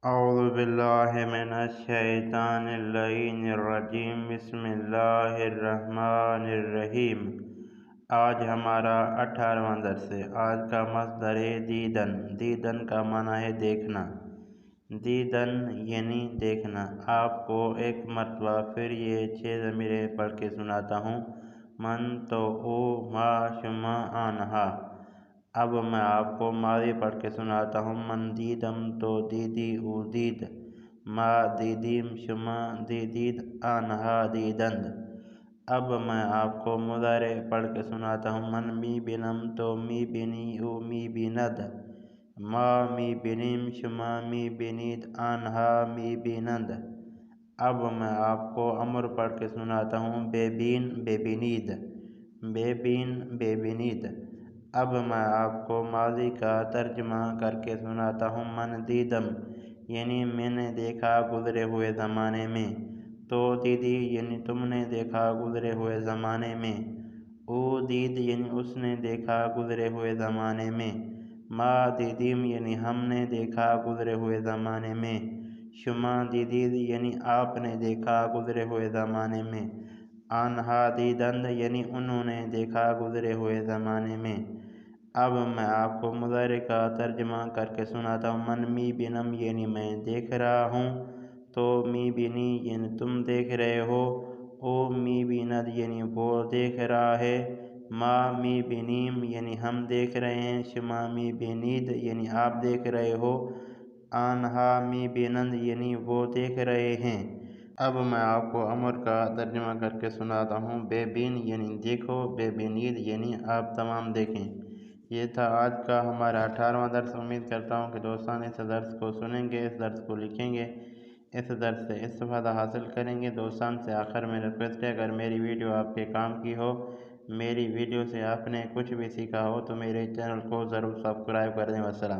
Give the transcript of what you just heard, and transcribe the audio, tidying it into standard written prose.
أعوذ بالله من الشیطان اللعین الرجیم بسم اللہ الرحمن الرحیم۔ آج ہمارا 18واں درس ہے۔ آج کا مصدر ہے دیدن۔ دیدن کا معنی ہے دیکھنا۔ دیدن یعنی دیکھنا۔ آپ کو ایک مرتبہ پھر یہ 6 ضمیریں پڑھ کے سناتا ہوں۔ من تو او ما شما آنہا۔ اب میں آپ کو ماضی پڑھ کے سناتا ہوں۔ من دیدم تو دیدی او دید، ما دیدیم شما دیدید آنہا دیدند۔ اب میں آپ کو مضارع پڑھ کے سناتا ہوں۔ من می بینم تو می بینی او می بیند، ما می بینیم شما می بینید آنہا می بینند۔ اب میں آپ کو امر پڑھ کے سناتا ہوں۔ بے بین بے بینید، بے بین بے بینید۔ اب میں آپ کو ماضی کا ترجمہ کر کے سناتا ہوں۔ من دیدم یعنی میں نے دیکھا گزرے ہوئے زمانے میں، تو دیدی یعنی تم نے دیکھا گزرے ہوئے زمانے میں، او دید یعنی اس نے دیکھا گزرے ہوئے زمانے میں، ما دیدیم یعنی ہم نے دیکھا گزرے ہوئے زمانے میں، شما دیدید یعنی آپ نے دیکھا گزرے ہوئے زمانے میں، آنہا دیدند یعنی انہوں نے دیکھا گزرے ہوئے زمانے میں۔ اب میں آپ کو مضارع کا ترجمہ کر کے سناتا ہوں۔ من می بینم یعنی میں دیکھ رہا ہوں، تو می بینی یعنی تم دیکھ رہے ہو، او می بیند یعنی وہ دیکھ رہا ہے، ما می بینیم یعنی ہم دیکھ رہے ہیں، شما می بینید یعنی آپ دیکھ رہے ہو، آنہا می بینند یعنی وہ دیکھ رہے ہیں۔ اب میں آپ کو امر کا ترجمہ کر کے سناتا ہوں۔ بے بین یعنی دیکھو، بے بینید یعنی آپ تمام دیکھیں۔ یہ تھا آج کا ہمارا 18واں درس۔ امید کرتا ہوں کہ دوستان اس درس کو سنیں گے، اس درس کو لکھیں گے، اس درس سے استفادہ حاصل کریں گے۔ دوستان سے آخر میں ریکویسٹ ہے، اگر میری ویڈیو آپ کے کام کی ہو، میری ویڈیو سے آپ نے کچھ بھی سیکھا ہو، تو میرے چینل کو ضرور سبسکرائب کر دیں۔ والسلام۔